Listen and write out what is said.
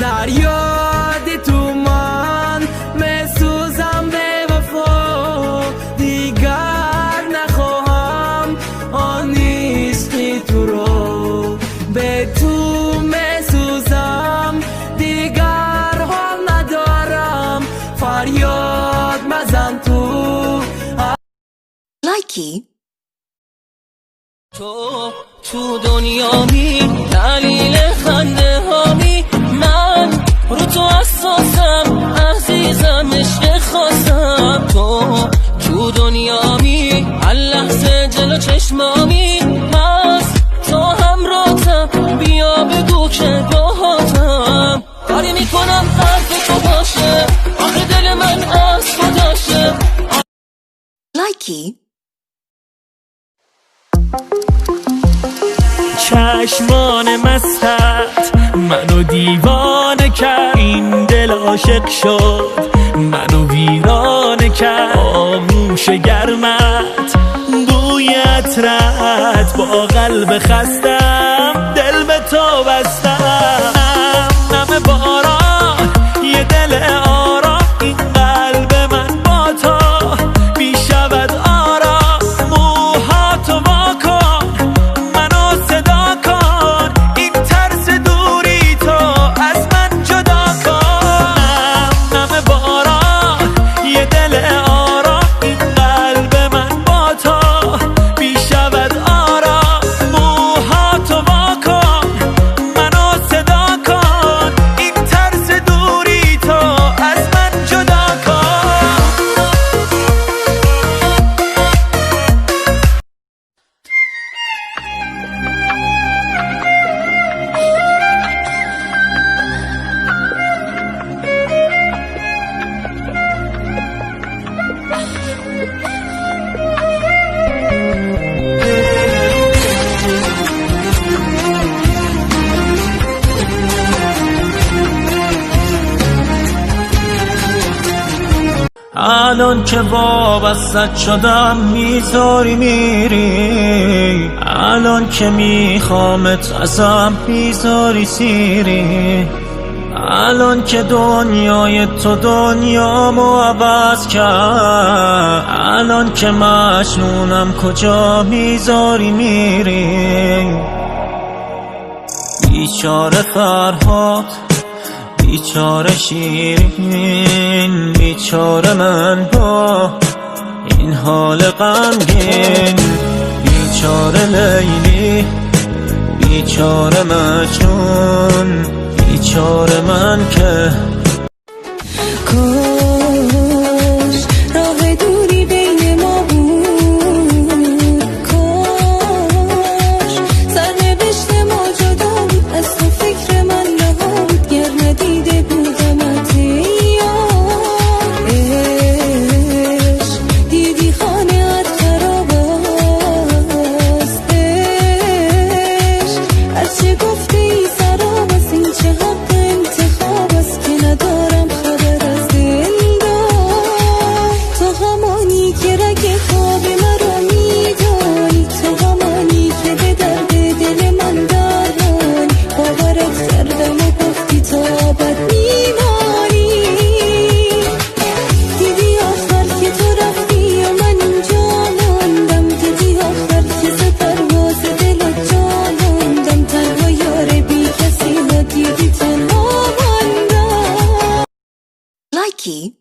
در یاد تو من میسوزم به وفا دیگر نخواهم آن عشقی تو رو به تو میسوزم دیگر حال ندارم فریاد مزن تو لایکی تو دنیا می دلیل خنده هامی من رو تو اساسم عزیزم عشق خواستم تو دنیا می هر لحظه جلو چشمامی مست تو همراهتم بیا بگو که باهاتم کاری میکنم حرف تو باشه آخه دل من از تو داشته لایکی چشمان مستت منو دیوانه کرد این دل عاشق شد منو ویرانه کرد آغوش گرمت بوی عطرت با قلب خستم دل به تو بستم نم باران یه دل آرام این قلب من با تو بی شود آرام موهاتو واکن منو صدا کن این ترس دوری تو از من جدا کن نم باران یه دل آرام این قلب من با تو بی شود آرام موهاتو واکن منو صدا کن این ترس دوری تو از من جدا کن الان که وابستت شدم میذاری میری الان که میخوامت ازم میذاری سیری الان که دنیای تو دنیامو عوض کرد الان که مجنونم کجا میذاری میری بیچاره فرهاد بیچاره شیرین بیچاره من با این حال غمگین بیچاره لیلی بیچاره مجنون بیچاره من که کاش راه دوری بین ما بود کاش سرنوشت ما جدا بود از تو فکر من نبود گر ندیده بودمت یار عشق دیدی خانه‌ات خراب است عشق هرچه گفته ای سراب است این چه حق انتخاب است که ندارم خبر از دلدار تو همانی که رگ خواب مرا میدانی تو همانی که به درد دل من درمانی باورت کردم و گفتی تا ابد میمانی دیدی آخر که تو رفتی و من اینجا ماندم دیدی آخر که ز پرواز دلت جا موندم تنها یار بی کسی و دیدی تنها ماندم لایکی